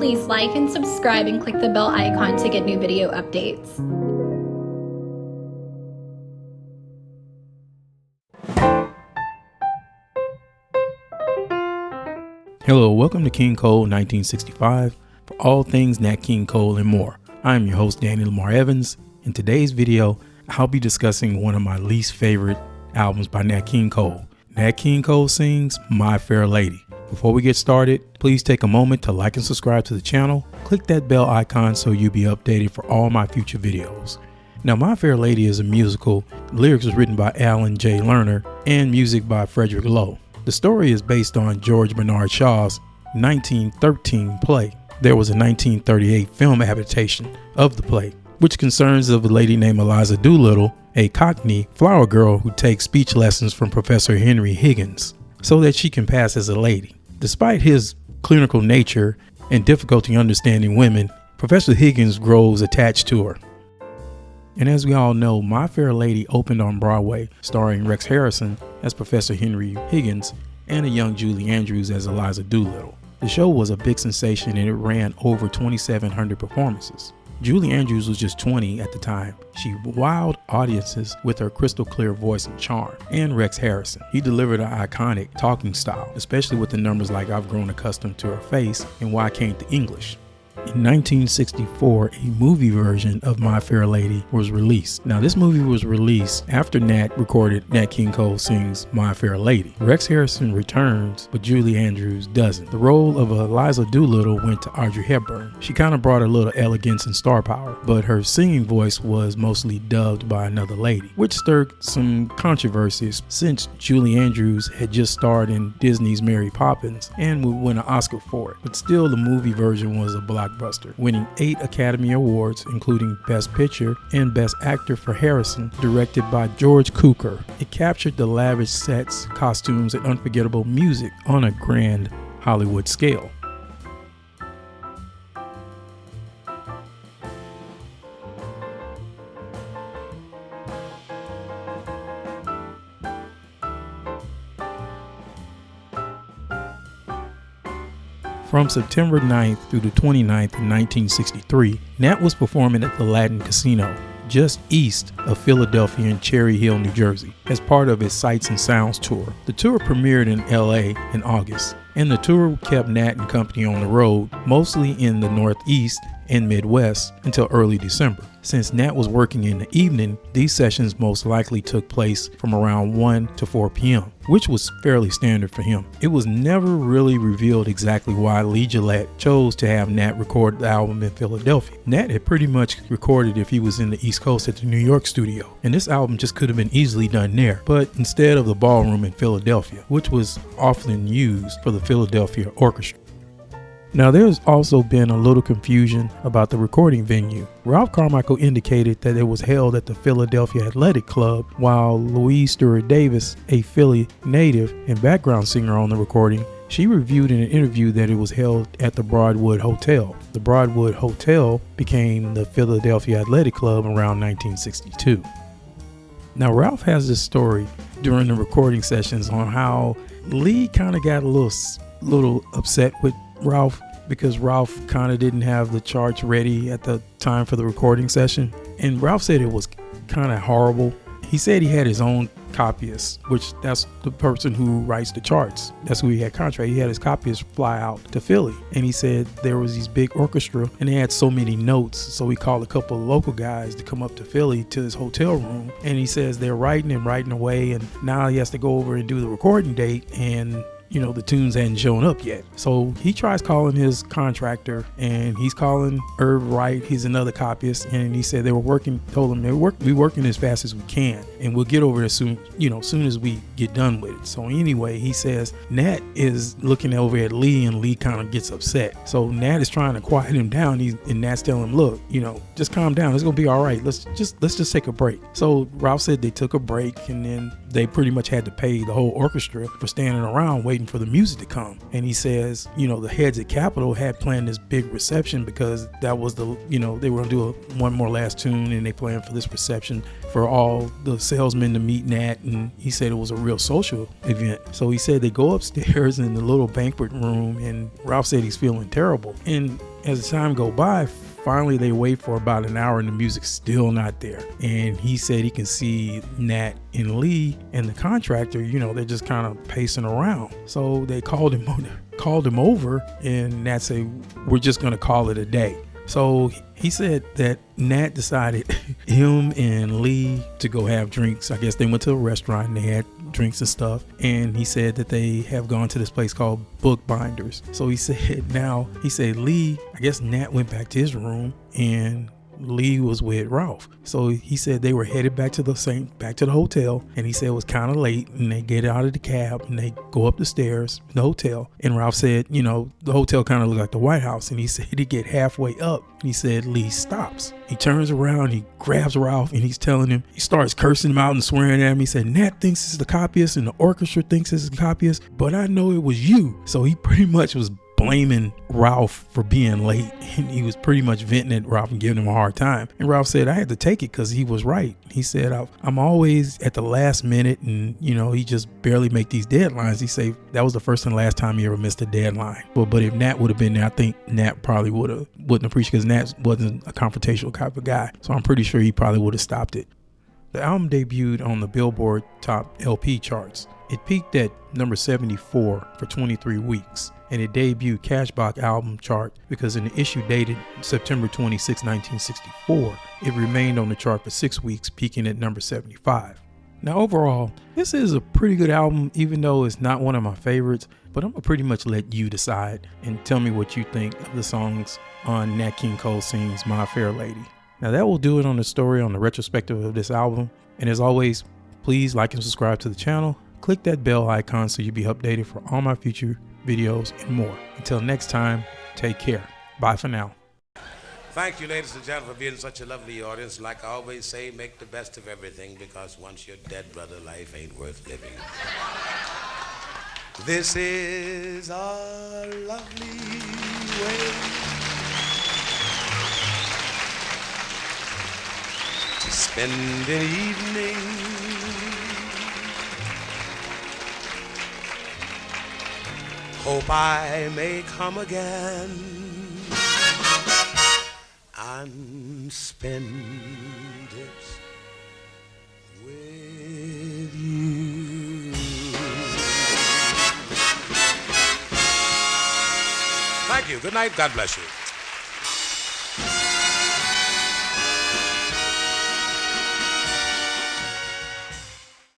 please like and subscribe and click the bell icon to get new video updates. Hello, welcome to King Cole 1965 for all things Nat King Cole and more. I am your host, Danny Lamar Evans. In today's video, I'll be discussing one of my least favorite albums by Nat King Cole. Nat King Cole sings My Fair Lady. Before we get started, please take a moment to like and subscribe to the channel. Click that bell icon so you'll be updated for all my future videos. Now, My Fair Lady is a musical. Lyrics was written by Alan J. Lerner and music by Lerner Loewe. The story is based on George Bernard Shaw's 1913 play. There was a 1938 film adaptation of the play, which concerns of a lady named Eliza Doolittle, a Cockney flower girl who takes speech lessons from Professor Henry Higgins so that she can pass as a lady. Despite his clinical nature and difficulty understanding women, Professor Higgins grows attached to her. And as we all know, My Fair Lady opened on Broadway, starring Rex Harrison as Professor Henry Higgins and a young Julie Andrews as Eliza Doolittle. The show was a big sensation and it ran over 2,700 performances. Julie Andrews was just 20 at the time. She wowed audiences with her crystal clear voice and charm. And Rex Harrison. He delivered an iconic talking style, especially with the numbers like I've grown accustomed to her face and Why Can't the English. In 1964, a movie version of My Fair Lady was released. Now, this movie was released after Nat recorded Nat King Cole Sings My Fair Lady. Rex Harrison returns, but Julie Andrews doesn't. The role of Eliza Doolittle went to Audrey Hepburn. She kind of brought a little elegance and star power, but her singing voice was mostly dubbed by another lady, which stirred some controversies since Julie Andrews had just starred in Disney's Mary Poppins and would win an Oscar for it. But still, the movie version was a blockbuster, winning 8 Academy Awards, including Best Picture and Best Actor for Harrison, directed by George Cukor. It captured the lavish sets, costumes, and unforgettable music on a grand Hollywood scale. From September 9th through the 29th in 1963, Nat was performing at the Latin Casino, just east of Philadelphia in Cherry Hill, New Jersey, as part of his Sights and Sounds tour. The tour premiered in LA in August, and the tour kept Nat and company on the road, mostly in the Northeast and Midwest, until early December. Since Nat was working in the evening, these sessions most likely took place from around 1 to 4 p.m., which was fairly standard for him. It was never really revealed exactly why Lee Gillette chose to have Nat record the album in Philadelphia. Nat had pretty much recorded if he was in the East Coast at the New York studio, and this album just could have been easily done there, but instead of the ballroom in Philadelphia, which was often used for the Philadelphia Orchestra. Now, there's also been a little confusion about the recording venue. Ralph Carmichael indicated that it was held at the Philadelphia Athletic Club, while Louise Stewart Davis, a Philly native and background singer on the recording, she reviewed in an interview that it was held at the Broadwood Hotel. The Broadwood Hotel became the Philadelphia Athletic Club around 1962. Now, Ralph has this story during the recording sessions on how Lee kind of got a little upset with Ralph because Ralph kind of didn't have the charts ready at the time for the recording session. And Ralph said it was kind of horrible. He said he had his own copyist, which that's the person who writes the charts. That's who he had contract. He had his copyist fly out to Philly. And he said there was these big orchestra and they had so many notes. So he called a couple of local guys to come up to Philly to his hotel room. And he says they're writing away. And now he has to go over and do the recording date. And the tunes hadn't shown up yet. So he tries calling his contractor and he's calling Irv Wright. He's another copyist. And he said they were told him we're working as fast as we can. And we'll get over there soon, soon as we get done with it. So anyway, he says Nat is looking over at Lee and Lee kind of gets upset. So Nat is trying to quiet him down. And Nat's telling him, look, just calm down. It's going to be all right. Let's just take a break. So Ralph said they took a break and then they pretty much had to pay the whole orchestra for standing around waiting for the music to come. And he says, the heads at Capitol had planned this big reception because that was they were going to do one more last tune and they planned for this reception for all the salesmen to meet Nat. And he said it was a real social event. So he said they go upstairs in the little banquet room and Ralph said he's feeling terrible. And as the time go by, finally they wait for about an hour and the music's still not there. And he said he can see Nat and Lee and the contractor, they're just kind of pacing around. So they called him over, and Nat said, we're just going to call it a day. So he said that Nat decided him and Lee to go have drinks. I guess they went to a restaurant and they had drinks and stuff. And he said that they have gone to this place called Bookbinders. So he said Lee, I guess Nat went back to his room and Lee was with Ralph. So he said they were headed back to the hotel, and he said it was kind of late, and they get out of the cab and they go up the stairs in the hotel. And Ralph said, the hotel kind of looked like the White House, and he said he get halfway up. He said Lee stops. He turns around, he grabs Ralph, and he starts cursing him out and swearing at him. He said, Nat thinks this is the copyist and the orchestra thinks this is the copyist, but I know it was you. So he pretty much was blaming Ralph for being late, and he was pretty much venting at Ralph and giving him a hard time. And Ralph said, I had to take it because he was right. He said, I'm always at the last minute, and he just barely make these deadlines. He said that was the first and last time he ever missed a deadline. But if Nat would have been there, I think Nat probably wouldn't appreciate, because Nat wasn't a confrontational type of guy. So I'm pretty sure he probably would have stopped it. The album debuted on the Billboard Top LP charts. It peaked at number 74 for 23 weeks. And it debuted Cashbox album chart because in the issue dated September 26, 1964, it remained on the chart for 6 weeks, peaking at number 75. Now overall, this is a pretty good album, even though it's not one of my favorites, but I'm gonna pretty much let you decide and tell me what you think of the songs on Nat King Cole Sings My Fair Lady. Now that will do it on the story on the retrospective of this album. And as always, please like and subscribe to the channel. Click that bell icon so you'll be updated for all my future videos and more. Until next time, take care. Bye for now. Thank you, ladies and gentlemen, for being such a lovely audience. Like I always say, make the best of everything, because once you're dead, brother, life ain't worth living. This is our lovely way to spend an evening. Hope I may come again and spend it with you. Thank you. Good night. God bless you.